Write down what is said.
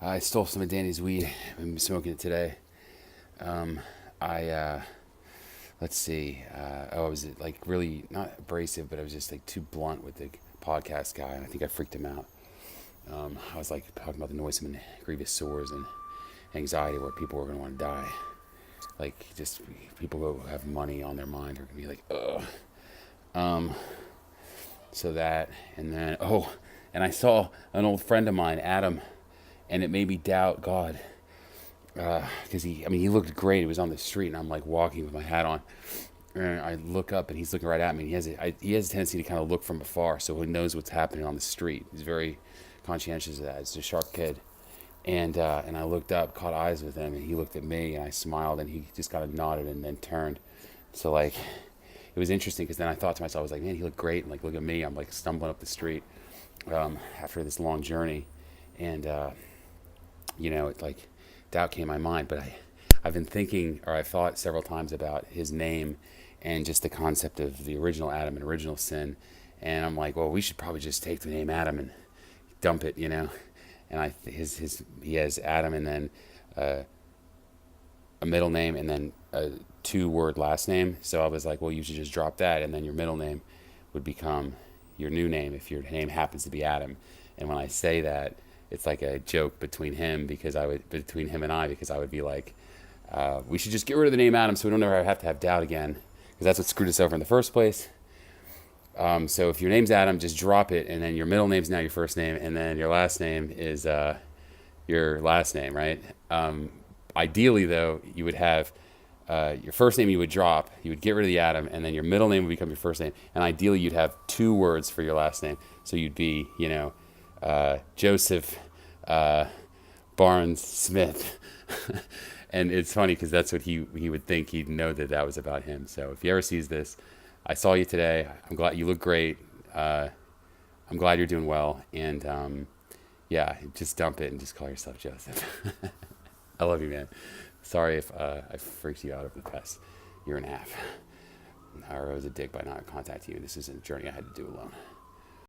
I stole some of Danny's weed. I've been smoking it today. I let's see. I was like really not abrasive, but I was just like too blunt with the podcast guy, and I think I freaked him out. I was like talking about the noisome and grievous sores and anxiety, where people were going to want to die. Like just people who have money on their mind are going to be like, ugh. Um, so that, and then and I saw an old friend of mine, Adam, and it made me doubt God. Because he looked great. He was on the street, and I'm like walking with my hat on, and I look up, and he's looking right at me. And he has a tendency to kind of look from afar, so he knows what's happening on the street. He's very conscientious of that. He's a sharp kid, and I looked up, caught eyes with him, and he looked at me, and I smiled, and he just kind of nodded and then turned. So like, it was interesting because then I thought to myself, I was like, man, he looked great, and like, look at me, I'm like stumbling up the street after this long journey, and it's like doubt came to my mind. But I've been thinking, or I've thought several times about his name and just the concept of the original Adam and original sin. And I'm like, well, we should probably just take the name Adam and dump it, And he has Adam and then a middle name and then a 2-word last name. So I was like, well, you should just drop that, and then your middle name would become your new name if your name happens to be Adam. And when I say that, it's like a joke between him and I, because I would be like, we should just get rid of the name Adam so we don't ever have to have doubt again, because that's what screwed us over in the first place. So if your name's Adam, just drop it, and then your middle name's now your first name, and then your last name is your last name, right? Ideally, though, you would have your first name you would drop, you would get rid of the Adam, and then your middle name would become your first name, and ideally you'd have 2 words for your last name. So you'd be, Joseph Barnes Smith. And it's funny because that's what he would think. He'd know that was about him. So if he ever sees this, I saw you today. I'm glad you look great. I'm glad you're doing well. And just dump it and just call yourself Joseph. I love you, man. Sorry if I freaked you out over the past year and a half. Or I was a dick by not contacting you. This is a journey I had to do alone.